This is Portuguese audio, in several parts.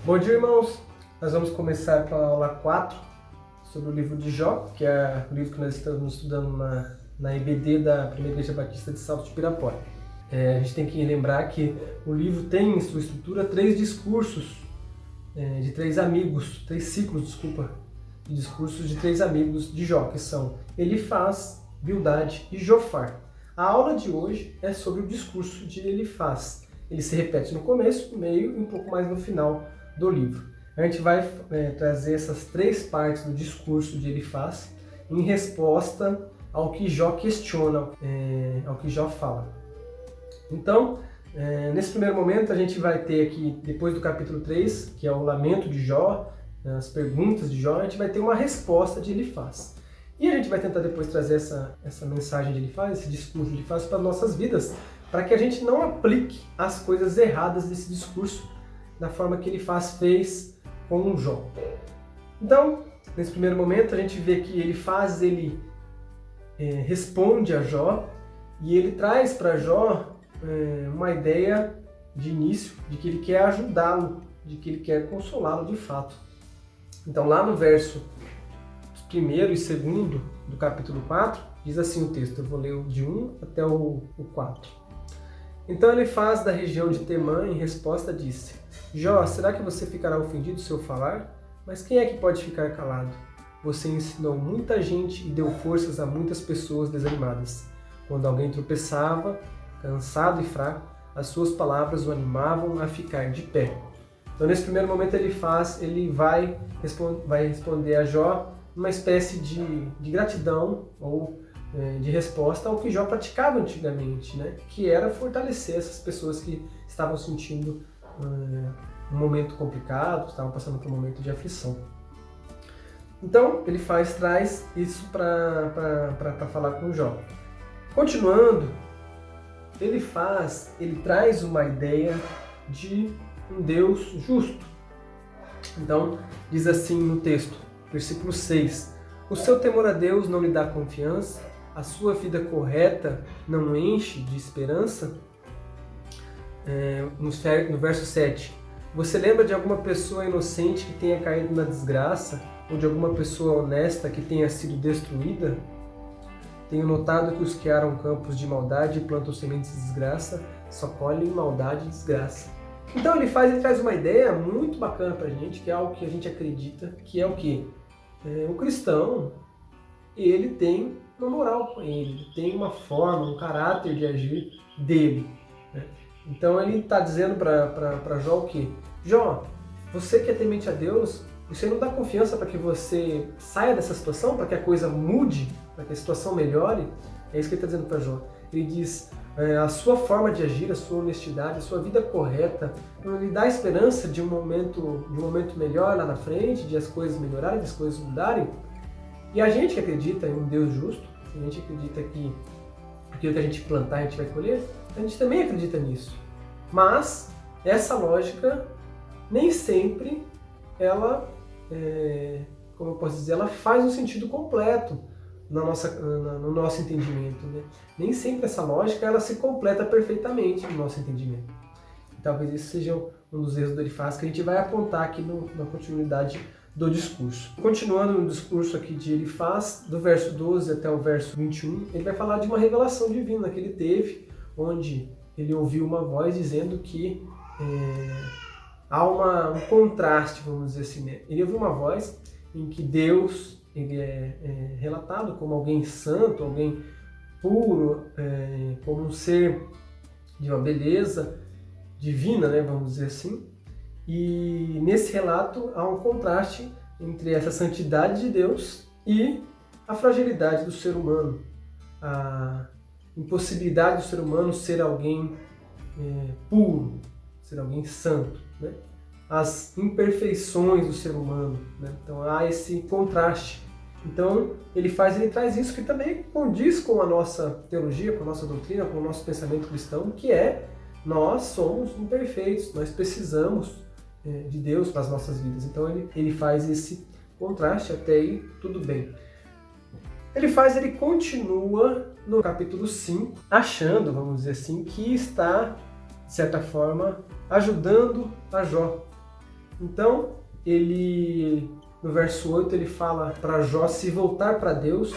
Bom dia, irmãos! Nós vamos começar com a aula 4 sobre o livro de Jó, que é o livro que nós estamos estudando na EBD da Primeira Igreja Batista de Salto de Pirapora. A gente tem que lembrar que o livro tem em sua estrutura 3 discursos de 3 amigos, 3 ciclos, de discursos de 3 amigos de Jó, que são Elifaz, Bildade e Jofar. A aula de hoje é sobre o discurso de Elifaz. Ele se repete no começo, no meio e um pouco mais no final do livro. A gente vai trazer essas 3 partes do discurso de Elifaz em resposta ao que Jó questiona, ao que Jó fala. Então, nesse primeiro momento a gente vai ter aqui, depois do capítulo 3, que é o lamento de Jó, as perguntas de Jó, a gente vai ter uma resposta de Elifaz. E a gente vai tentar depois trazer essa mensagem de Elifaz, esse discurso de Elifaz para nossas vidas, para que a gente não aplique as coisas erradas desse discurso da forma que Elifaz fez com o Jó. Então, nesse primeiro momento, a gente vê que Elifaz responde a Jó e ele traz para Jó uma ideia de início, de que ele quer ajudá-lo, de que ele quer consolá-lo de fato. Então, lá no verso 1º e 2º do capítulo 4, diz assim o texto, eu vou ler de 1 até o 4. Então Elifaz, da região de Temã, em resposta disse: Jó, será que você ficará ofendido se eu falar? Mas quem é que pode ficar calado? Você ensinou muita gente e deu forças a muitas pessoas desanimadas. Quando alguém tropeçava, cansado e fraco, as suas palavras o animavam a ficar de pé. Então nesse primeiro momento ele vai responder a Jó uma espécie de gratidão ou de resposta ao que Jó praticava antigamente, né? Que era fortalecer essas pessoas que estavam sentindo um momento complicado, estavam passando por um momento de aflição. Então, traz isso para falar com Jó. Continuando, ele traz uma ideia de um Deus justo. Então, diz assim no texto, versículo 6, o seu temor a Deus não lhe dá confiança? A sua vida correta não enche de esperança? No verso 7, você lembra de alguma pessoa inocente que tenha caído na desgraça? Ou de alguma pessoa honesta que tenha sido destruída? Tenho notado que os que aram campos de maldade e plantam sementes de desgraça só colhem maldade e desgraça. Então ele traz uma ideia muito bacana pra gente, que é algo que a gente acredita, que é o quê? O cristão, ele tem uma moral com ele tem uma forma, um caráter de agir dele, né? Então ele está dizendo para Jó o quê? Jó, você que é temente a Deus, você não dá confiança para que você saia dessa situação, para que a coisa mude, para que a situação melhore? É isso que ele está dizendo para Jó. Ele diz, a sua forma de agir, a sua honestidade, a sua vida correta, não lhe dá esperança de um momento melhor lá na frente, de as coisas melhorarem, de as coisas mudarem? E a gente que acredita em um Deus justo, a gente acredita que aquilo que a gente plantar a gente vai colher, a gente também acredita nisso. Mas essa lógica nem sempre ela, como eu posso dizer, ela faz um sentido completo no nosso entendimento, né? Nem sempre essa lógica ela se completa perfeitamente no nosso entendimento. E talvez esse seja um dos erros do Elifaz que a gente vai apontar aqui na continuidade do discurso. Continuando no discurso aqui de Elifaz, do verso 12 até o verso 21, ele vai falar de uma revelação divina que ele teve, onde ele ouviu uma voz dizendo que há um contraste, vamos dizer assim, né? Ele ouviu uma voz em que Deus ele é relatado como alguém santo, alguém puro, como um ser de uma beleza divina, né, vamos dizer assim. E nesse relato há um contraste entre essa santidade de Deus e a fragilidade do ser humano, a impossibilidade do ser humano ser alguém puro, ser alguém santo, né? As imperfeições do ser humano, né? Então há esse contraste. Então ele traz isso que também condiz com a nossa teologia, com a nossa doutrina, com o nosso pensamento cristão, que nós somos imperfeitos, nós precisamos de Deus para as nossas vidas. Então ele faz esse contraste, até aí tudo bem. Ele continua no capítulo 5, achando, vamos dizer assim, que está, de certa forma, ajudando a Jó. Então, ele, no verso 8, ele fala para Jó se voltar para Deus.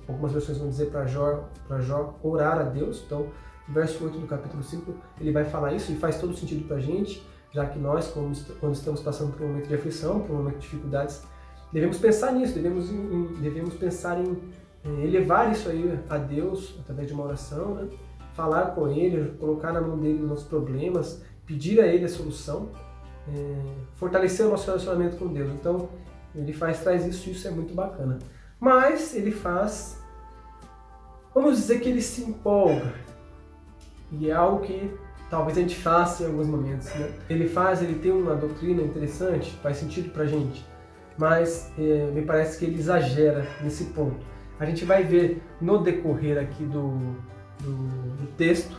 Algumas versões vão dizer para Jó orar a Deus. Então, no verso 8 do capítulo 5, ele vai falar isso e faz todo sentido para a gente, já que nós, quando estamos passando por um momento de aflição, por um momento de dificuldades, devemos pensar nisso, devemos pensar em elevar isso aí a Deus através de uma oração, né? Falar com Ele, colocar na mão dele os nossos problemas, pedir a Ele a solução, fortalecer o nosso relacionamento com Deus. Então, ele traz isso e isso é muito bacana. Mas ele faz, vamos dizer que ele se empolga, e é algo que talvez a gente faça em alguns momentos, né? Ele tem uma doutrina interessante, faz sentido pra gente, mas me parece que ele exagera nesse ponto. A gente vai ver no decorrer aqui do texto,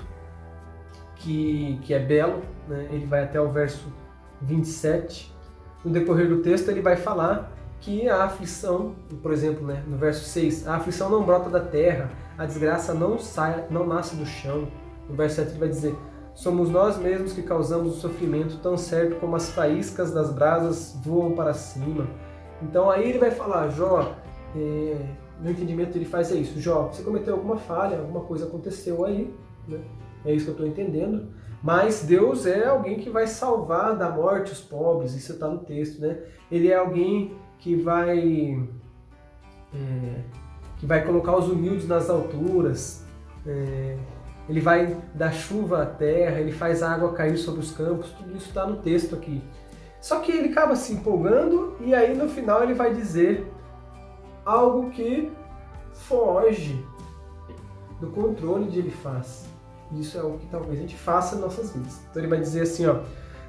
que é belo, né? Ele vai até o verso 27. No decorrer do texto ele vai falar que a aflição, por exemplo, né, no verso 6, a aflição não brota da terra, a desgraça não nasce do chão. No verso 7 ele vai dizer: somos nós mesmos que causamos o sofrimento, tão certo como as faíscas das brasas voam para cima. Então aí ele vai falar: Jó, no entendimento ele faz isso. Jó, você cometeu alguma falha, alguma coisa aconteceu aí, né? É isso que eu estou entendendo. Mas Deus é alguém que vai salvar da morte os pobres, isso está no texto, né? Ele é alguém que vai colocar os humildes nas alturas, ele vai dar chuva à terra, ele faz a água cair sobre os campos, tudo isso está no texto aqui. Só que ele acaba se empolgando e aí no final ele vai dizer algo que foge do controle de ele faz. Isso é o que talvez a gente faça em nossas vidas. Então ele vai dizer assim, ó,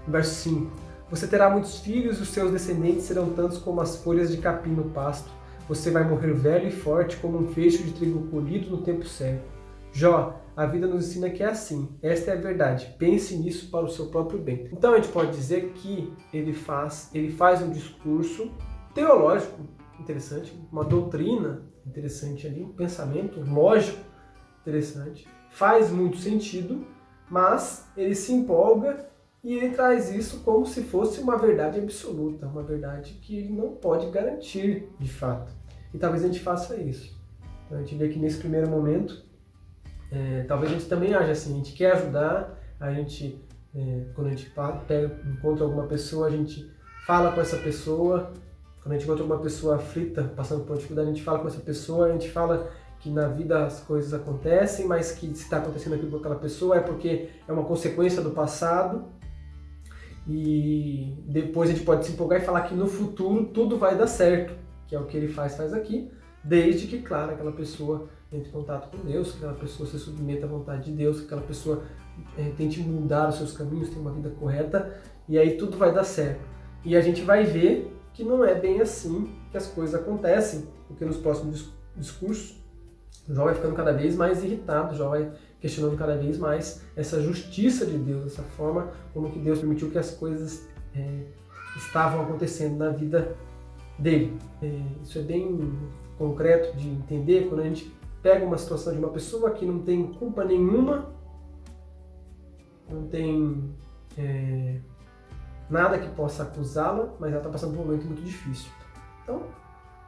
no verso 5: você terá muitos filhos e os seus descendentes serão tantos como as folhas de capim no pasto. Você vai morrer velho e forte como um feixe de trigo colhido no tempo certo. Jó, a vida nos ensina que é assim. Esta é a verdade. Pense nisso para o seu próprio bem. Então a gente pode dizer que ele faz um discurso teológico interessante, uma doutrina interessante ali, um pensamento lógico interessante. Faz muito sentido, mas ele se empolga e ele traz isso como se fosse uma verdade absoluta, uma verdade que ele não pode garantir de fato. E talvez a gente faça isso. Então a gente vê que nesse primeiro momento, talvez a gente também age assim, a gente quer ajudar, a gente, quando a gente encontra alguma pessoa, a gente fala com essa pessoa, quando a gente encontra uma pessoa aflita, passando por dificuldade, a gente fala com essa pessoa, a gente fala que na vida as coisas acontecem, mas que se está acontecendo aquilo com aquela pessoa é porque é uma consequência do passado, e depois a gente pode se empolgar e falar que no futuro tudo vai dar certo, que é o que ele faz aqui, desde que, claro, aquela pessoa entre em contato com Deus, que aquela pessoa se submeta à vontade de Deus, que aquela pessoa tente mudar os seus caminhos, tenha uma vida correta, e aí tudo vai dar certo. E a gente vai ver que não é bem assim que as coisas acontecem, porque nos próximos discursos Jó vai ficando cada vez mais irritado, Jó vai questionando cada vez mais essa justiça de Deus, essa forma como que Deus permitiu que as coisas estavam acontecendo na vida dele. Isso é bem concreto de entender quando a gente pega uma situação de uma pessoa que não tem culpa nenhuma, não tem nada que possa acusá-la, mas ela está passando por um momento muito difícil. Então,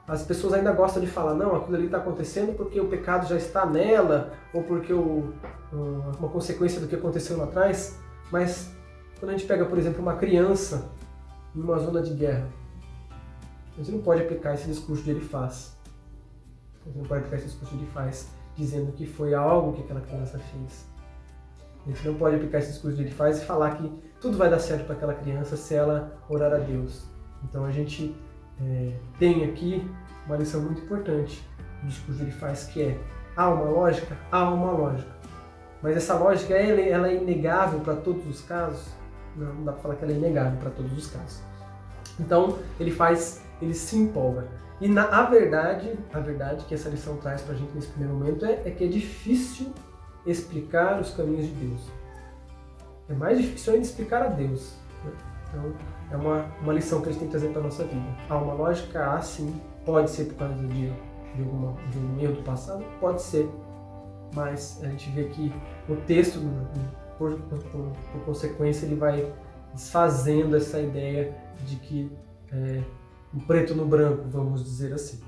as pessoas ainda gostam de falar, não, aquilo ali está acontecendo porque o pecado já está nela, ou porque uma consequência do que aconteceu lá atrás. Mas quando a gente pega, por exemplo, uma criança em uma zona de guerra, a gente não pode aplicar esse discurso que ele faz. A gente não pode aplicar esse discurso que ele faz dizendo que foi algo que aquela criança fez. A gente não pode aplicar esse discurso que ele faz e falar que tudo vai dar certo para aquela criança se ela orar a Deus. Então a gente tem aqui uma lição muito importante do discurso que ele faz, que é: há uma lógica? Há uma lógica. Mas essa lógica, ela é inegável para todos os casos? Não dá para falar que ela é inegável para todos os casos. Então ele se empolga. E a verdade que essa lição traz para a gente nesse primeiro momento é que é difícil explicar os caminhos de Deus. É mais difícil ainda explicar a Deus, né? Então, é uma lição que a gente tem que trazer para a nossa vida. Há uma lógica? Há sim. Pode ser por causa de um erro do passado? Pode ser. Mas a gente vê que o texto, por consequência, ele vai desfazendo essa ideia de que um preto no branco, vamos dizer assim.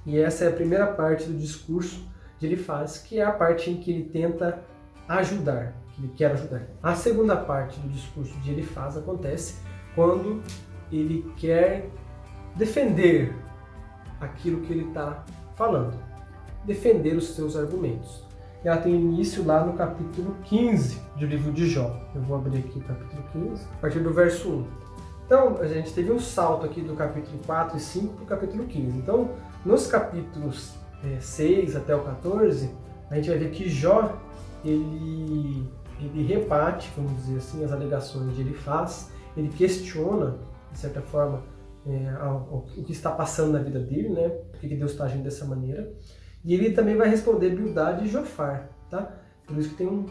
E essa é a primeira parte do discurso que ele faz, que é a parte em que ele tenta ajudar, que ele quer ajudar. A segunda parte do discurso de Elifaz acontece quando ele quer defender aquilo que ele está falando, defender os seus argumentos. E ela tem início lá no capítulo 15 do livro de Jó. Eu vou abrir aqui o capítulo 15, a partir do verso 1. Então, a gente teve um salto aqui do capítulo 4 e 5 para o capítulo 15. Então, nos capítulos 6 até o 14, a gente vai ver que Jó, ele rebate, vamos dizer assim, as alegações de Elifaz, ele questiona, de certa forma, o que está passando na vida dele, né? Por que Deus está agindo dessa maneira. E ele também vai responder Bildade e Jofar, tá? Por isso que tem um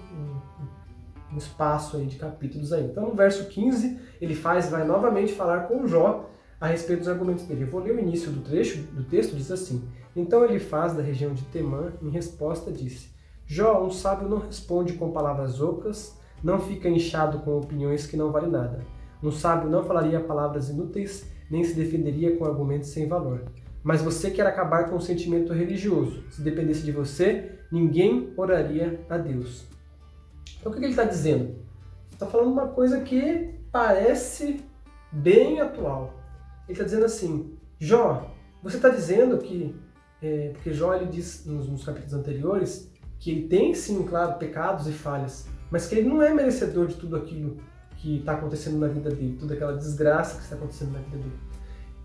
espaço aí de capítulos aí. Então, no verso 15, ele vai novamente falar com Jó a respeito dos argumentos dele. Eu vou ler o início do trecho do texto, diz assim: Então Elifaz, da região de Temã, em resposta disse: Jó, um sábio não responde com palavras ocas, não fica inchado com opiniões que não valem nada. Um sábio não falaria palavras inúteis, nem se defenderia com argumentos sem valor. Mas você quer acabar com o sentimento religioso. Se dependesse de você, ninguém oraria a Deus. Então o que ele está dizendo? Ele está falando uma coisa que parece bem atual. Ele está dizendo assim: Jó, você está dizendo que... porque Jó, ele diz nos capítulos anteriores que ele tem sim, claro, pecados e falhas, mas que ele não é merecedor de tudo aquilo que está acontecendo na vida dele, toda aquela desgraça que está acontecendo na vida dele.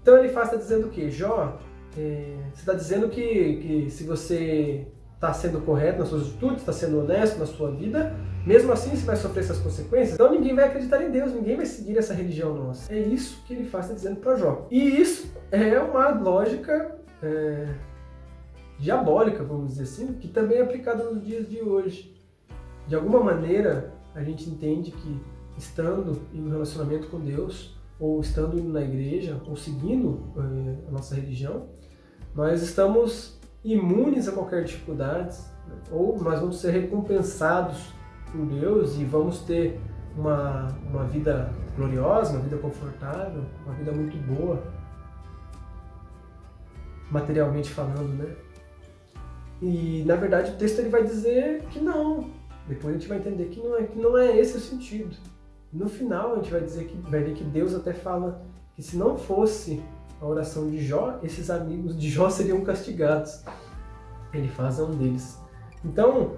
Então ele está dizendo o quê? Jó, você está dizendo que se você está sendo correto nas suas atitudes, está sendo honesto na sua vida, mesmo assim você vai sofrer essas consequências, então ninguém vai acreditar em Deus, ninguém vai seguir essa religião nossa. É isso que ele está dizendo para Jó. E isso é uma lógica diabólica, vamos dizer assim, que também é aplicada nos dias de hoje. De alguma maneira, a gente entende que estando em um relacionamento com Deus, ou estando indo na igreja, ou seguindo a nossa religião, nós estamos imunes a qualquer dificuldade, ou nós vamos ser recompensados por Deus e vamos ter uma vida gloriosa, uma vida confortável, uma vida muito boa, materialmente falando, né? E, na verdade, o texto ele vai dizer que não. Depois a gente vai entender que não é esse o sentido. No final, a gente vai ver que Deus até fala que se não fosse a oração de Jó, esses amigos de Jó seriam castigados. Ele faz um deles. Então,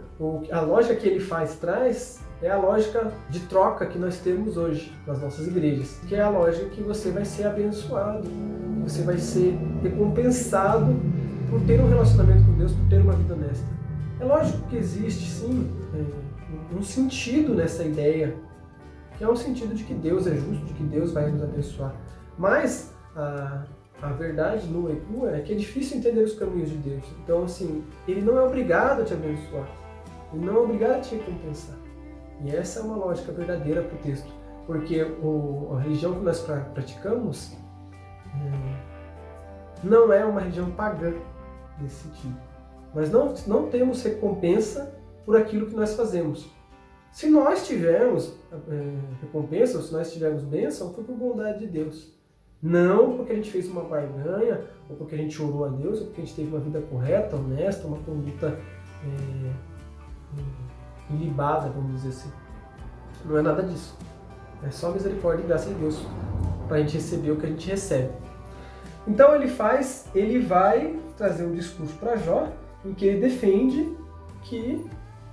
a lógica que ele traz é a lógica de troca que nós temos hoje nas nossas igrejas, que é a lógica que você vai ser abençoado, você vai ser recompensado por ter um relacionamento com Deus, por ter uma vida honesta. É lógico que existe, sim, um sentido nessa ideia, que é um sentido de que Deus é justo, de que Deus vai nos abençoar. Mas a verdade nua e crua é que é difícil entender os caminhos de Deus. Então, assim, Ele não é obrigado a te abençoar. Ele não é obrigado a te recompensar. E essa é uma lógica verdadeira para o texto. Porque a religião que nós praticamos não é uma religião pagã nesse sentido. Nós não temos recompensa por aquilo que nós fazemos. Se nós tivermos recompensa, ou se nós tivermos bênção, foi por bondade de Deus. Não porque a gente fez uma barganha, ou porque a gente orou a Deus, ou porque a gente teve uma vida correta, honesta, uma conduta ilibada, vamos dizer assim. Não é nada disso. É só misericórdia e graça de Deus para a gente receber o que a gente recebe. Então ele vai trazer um discurso para Jó, em que ele defende que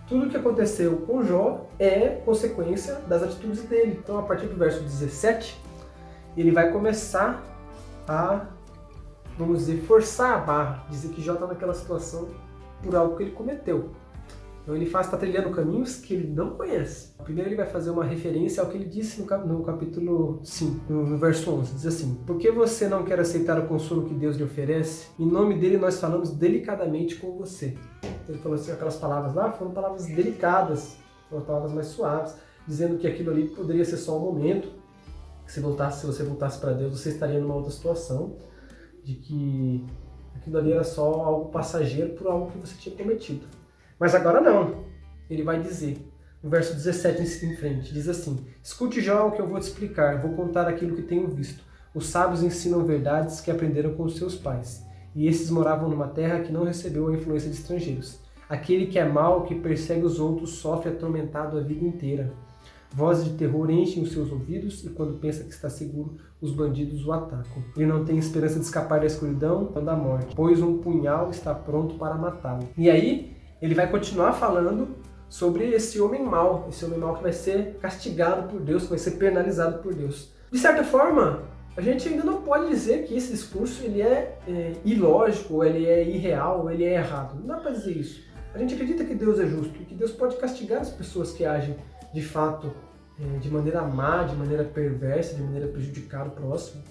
tudo o que aconteceu com Jó é consequência das atitudes dele. Então, a partir do verso 17, ele vai começar a, vamos dizer, forçar a barra, dizer que Jó está naquela situação por algo que ele cometeu. Então ele está trilhando caminhos que ele não conhece. Primeiro ele vai fazer uma referência ao que ele disse no capítulo 5, no verso 11. Diz assim: Por que você não quer aceitar o consolo que Deus lhe oferece? Em nome dele nós falamos delicadamente com você. Então ele falou assim, aquelas palavras lá foram palavras delicadas, foram palavras mais suaves, dizendo que aquilo ali poderia ser só um momento, que se você voltasse para Deus, você estaria numa outra situação, de que aquilo ali era só algo passageiro por algo que você tinha cometido. Mas agora não. Ele vai dizer: no verso 17 em frente, diz assim: escute, Jó, o que eu vou te explicar, vou contar aquilo que tenho visto. Os sábios ensinam verdades que aprenderam com os seus pais, e esses moravam numa terra que não recebeu a influência de estrangeiros. Aquele que é mau, que persegue os outros, sofre atormentado a vida inteira. Vozes de terror enchem os seus ouvidos, e quando pensa que está seguro, os bandidos o atacam. Ele não tem esperança de escapar da escuridão ou da morte, pois um punhal está pronto para matá-lo. E aí, ele vai continuar falando sobre esse homem mau que vai ser castigado por Deus, que vai ser penalizado por Deus. De certa forma, a gente ainda não pode dizer que esse discurso ele é ilógico, ou ele é irreal, ou ele é errado. Não dá para dizer isso. A gente acredita que Deus é justo e que Deus pode castigar as pessoas que agem de fato de maneira má, de maneira perversa, de maneira a prejudicar o próximo.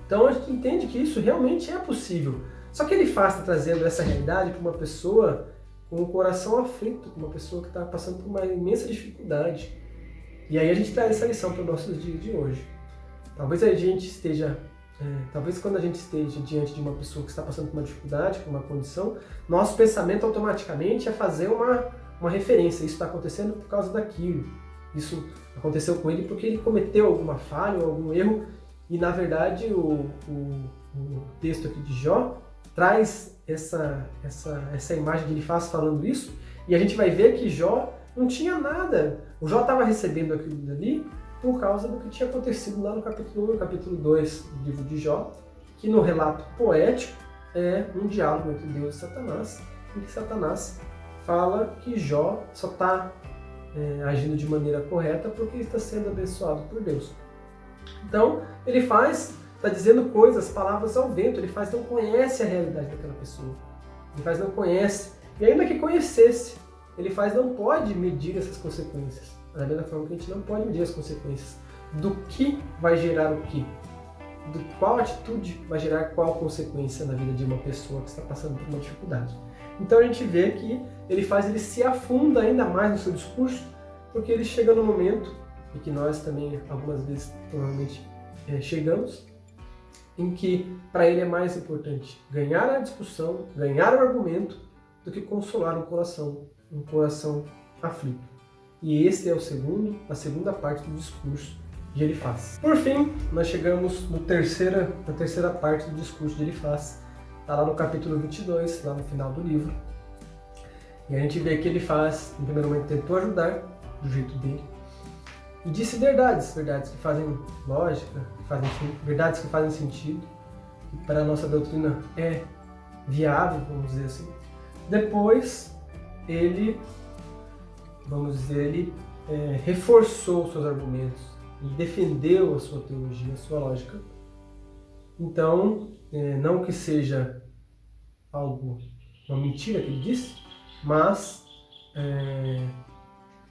Então a gente entende que isso realmente é possível. Só que ele está trazendo essa realidade para uma pessoa com o coração aflito, com uma pessoa que está passando por uma imensa dificuldade. E aí a gente traz essa lição para os nossos dias de hoje. Talvez a gente esteja, talvez quando a gente esteja diante de uma pessoa que está passando por uma dificuldade, por uma condição, nosso pensamento automaticamente é fazer uma referência. Isso está acontecendo por causa daquilo. Isso aconteceu com ele porque ele cometeu alguma falha ou algum erro. E na verdade o texto aqui de Jó traz essa imagem que ele faz falando isso. E a gente vai ver que Jó não tinha nada. O Jó estava recebendo aquilo dali por causa do que tinha acontecido lá no capítulo 1 e no capítulo 2 do livro de Jó, que no relato poético é um diálogo entre Deus e Satanás, em que Satanás fala que Jó só está agindo de maneira correta porque está sendo abençoado por Deus. Então, ele está dizendo coisas, palavras ao vento, ele não conhece a realidade daquela pessoa, ele não conhece, e ainda que conhecesse, ele não pode medir essas consequências, da mesma forma que a gente não pode medir as consequências do que vai gerar o que, qual atitude vai gerar qual consequência na vida de uma pessoa que está passando por uma dificuldade. Então a gente vê que ele se afunda ainda mais no seu discurso, porque ele chega no momento, e que nós também algumas vezes provavelmente chegamos, em que para ele é mais importante ganhar a discussão, ganhar o argumento, do que consolar um coração aflito. E esse é a segunda parte do discurso de Elifaz. Por fim, nós chegamos na terceira parte do discurso de Elifaz. Está lá no capítulo 22, lá no final do livro. E a gente vê que Elifaz, em primeiro momento, tentou ajudar do jeito dele. E disse verdades que fazem lógica, verdades que fazem sentido, que para a nossa doutrina é viável, vamos dizer assim. Depois, ele reforçou os seus argumentos e defendeu a sua teologia, a sua lógica. Então, não que seja uma mentira que ele disse, mas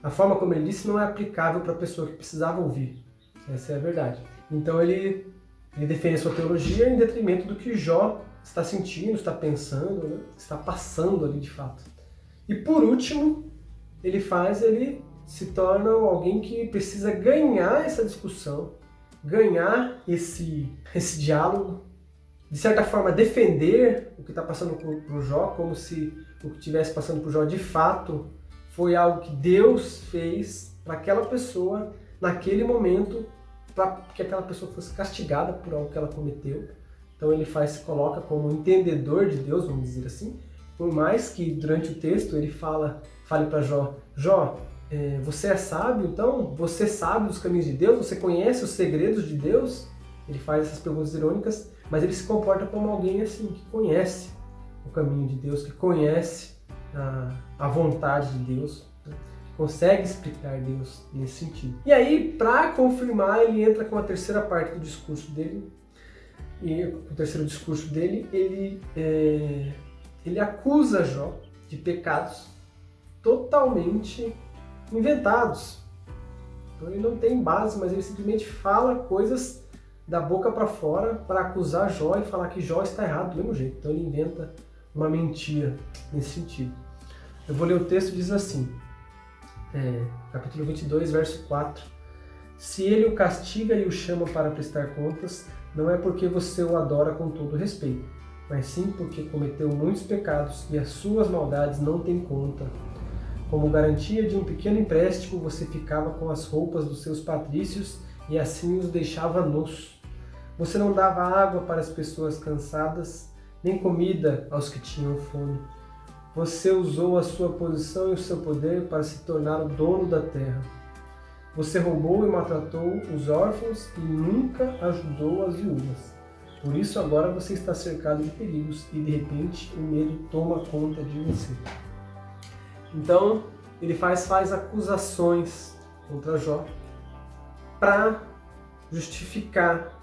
a forma como ele disse não é aplicável para a pessoa que precisava ouvir. Essa é a verdade. Então ele defende a sua teologia em detrimento do que Jó está sentindo, está pensando, né? Está passando ali de fato. E por último, ele se torna alguém que precisa ganhar essa discussão, ganhar esse diálogo, de certa forma defender o que está passando por Jó, como se o que estivesse passando por Jó de fato foi algo que Deus fez para aquela pessoa, naquele momento, para que aquela pessoa fosse castigada por algo que ela cometeu. Então ele se coloca como entendedor de Deus, vamos dizer assim, por mais que durante o texto ele fale para Jó, você é sábio, então? Você sabe os caminhos de Deus? Você conhece os segredos de Deus? Ele faz essas perguntas irônicas, mas ele se comporta como alguém assim, que conhece o caminho de Deus, que conhece a vontade de Deus, né? Que consegue explicar Deus nesse sentido. E aí, para confirmar, ele entra com a terceira parte do discurso dele. E o terceiro discurso dele, ele acusa Jó de pecados totalmente inventados. Então ele não tem base, mas ele simplesmente fala coisas da boca para fora para acusar Jó e falar que Jó está errado do mesmo jeito. Então ele inventa uma mentira nesse sentido. Eu vou ler o texto, diz assim, capítulo 22, verso 4. Se ele o castiga e o chama para prestar contas, não é porque você o adora com todo respeito, mas sim porque cometeu muitos pecados e as suas maldades não têm conta. Como garantia de um pequeno empréstimo, você ficava com as roupas dos seus patrícios e assim os deixava nus. Você não dava água para as pessoas cansadas, nem comida aos que tinham fome. Você usou a sua posição e o seu poder para se tornar o dono da terra. Você roubou e maltratou os órfãos e nunca ajudou as viúvas. Por isso agora você está cercado de perigos e de repente o medo toma conta de você. Então ele faz acusações contra Jó para justificar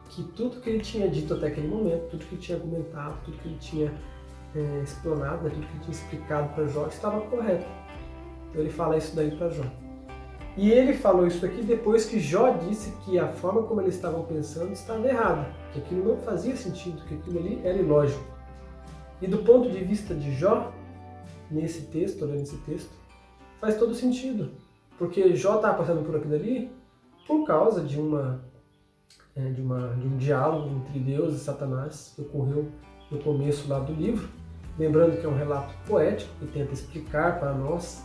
que tudo que ele tinha dito até aquele momento, tudo que ele tinha argumentado, tudo que ele tinha explanado, tudo que ele tinha explicado para Jó estava correto. Então ele fala isso daí para Jó. E ele falou isso aqui depois que Jó disse que a forma como eles estavam pensando estava errada, que aquilo não fazia sentido, que aquilo ali era ilógico. E do ponto de vista de Jó, nesse texto, olhando esse texto, faz todo sentido. Porque Jó estava passando por aquilo ali por causa de um diálogo entre Deus e Satanás que ocorreu no começo lá do livro. Lembrando que é um relato poético que tenta explicar para nós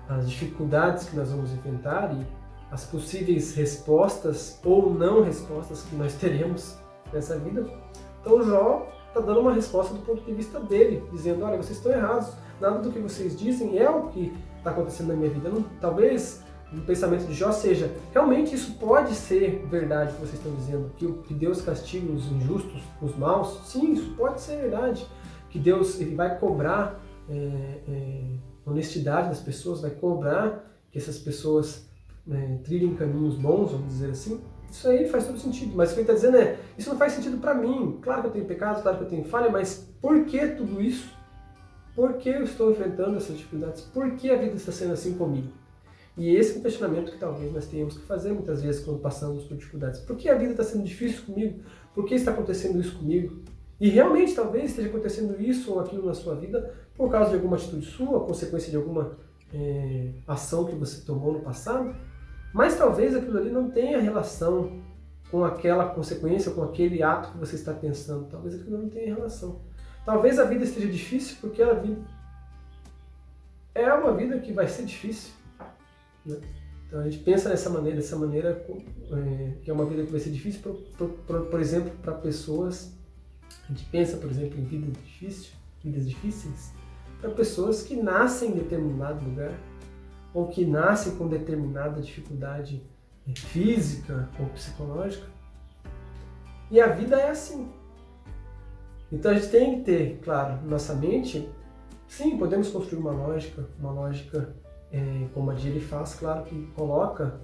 as dificuldades que nós vamos enfrentar e as possíveis respostas ou não respostas que nós teremos nessa vida. Então Jó está dando uma resposta do ponto de vista dele, dizendo, olha, vocês estão errados, nada do que vocês dizem é o que está acontecendo na minha vida. Talvez o pensamento de Jó seja, realmente isso pode ser verdade que vocês estão dizendo, que Deus castiga os injustos, os maus. Sim, isso pode ser verdade, que Deus ele vai cobrar honestidade das pessoas, vai cobrar que essas pessoas trilhem caminhos bons, vamos dizer assim. Isso aí faz todo sentido, mas o que ele está dizendo é, isso não faz sentido para mim. Claro que eu tenho pecados, claro que eu tenho falha, mas por que tudo isso? Por que eu estou enfrentando essas dificuldades? Por que a vida está sendo assim comigo? E esse é um questionamento que talvez nós tenhamos que fazer muitas vezes quando passamos por dificuldades. Por que a vida está sendo difícil comigo? Por que está acontecendo isso comigo? E realmente talvez esteja acontecendo isso ou aquilo na sua vida por causa de alguma atitude sua, consequência de alguma ação que você tomou no passado. Mas talvez aquilo ali não tenha relação com aquela consequência, com aquele ato que você está pensando. Talvez aquilo não tenha relação. Talvez a vida esteja difícil porque a vida é uma vida que vai ser difícil. Né? Então a gente pensa dessa maneira que é uma vida que vai ser difícil, por exemplo, para pessoas. A gente pensa, por exemplo, em vidas difíceis, para pessoas que nascem em determinado lugar, ou que nascem com determinada dificuldade física ou psicológica. E a vida é assim. Então a gente tem que ter, claro, na nossa mente, sim, podemos construir uma lógica como a de ele faz, claro, que coloca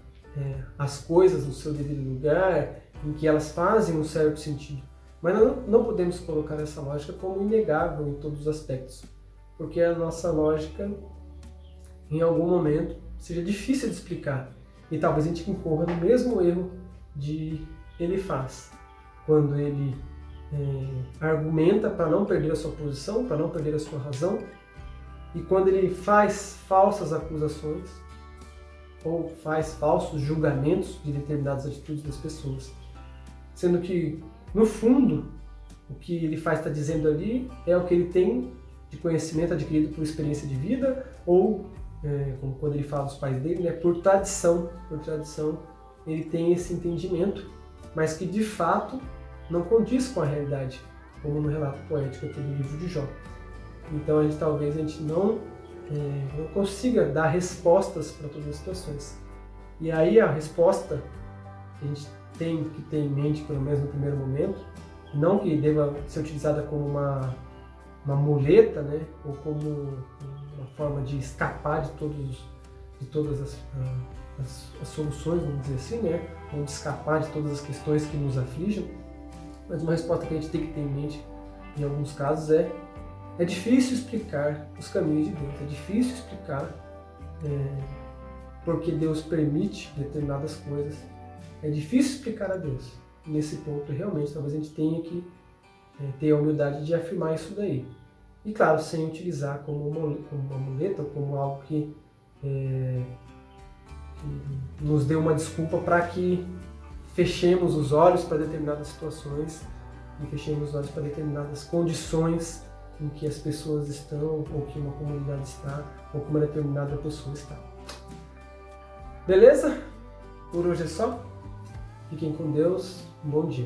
as coisas no seu devido lugar, em que elas fazem um certo sentido. Mas não podemos colocar essa lógica como inegável em todos os aspectos, porque a nossa lógica, em algum momento, seja difícil de explicar. E talvez a gente incorra no mesmo erro de ele faz, quando ele argumenta para não perder a sua posição, para não perder a sua razão, e quando ele faz falsas acusações ou faz falsos julgamentos de determinadas atitudes das pessoas. Sendo que, no fundo, o que ele faz está dizendo ali é o que ele tem de conhecimento adquirido por experiência de vida ou, como quando ele fala dos pais dele, por tradição. Por tradição, ele tem esse entendimento, mas que de fato não condiz com a realidade, como no relato poético aqui do livro de Jó. Então talvez a gente não consiga dar respostas para todas as situações. E aí a resposta que a gente tem que ter em mente, pelo menos no primeiro momento, não que deva ser utilizada como uma muleta, né, ou como uma forma de escapar de todas as soluções, vamos dizer assim, né, ou de escapar de todas as questões que nos afligem, mas uma resposta que a gente tem que ter em mente, em alguns casos, é difícil explicar os caminhos de Deus, é difícil explicar porque Deus permite determinadas coisas, é difícil explicar a Deus. Nesse ponto, realmente, talvez a gente tenha que ter a humildade de afirmar isso daí. E claro, sem utilizar como uma muleta, como algo que nos dê uma desculpa para que fechemos os olhos para determinadas situações e fechemos os olhos para determinadas condições em que as pessoas estão, ou que uma comunidade está, ou que uma determinada pessoa está. Beleza? Por hoje é só. Fiquem com Deus. Um bom dia.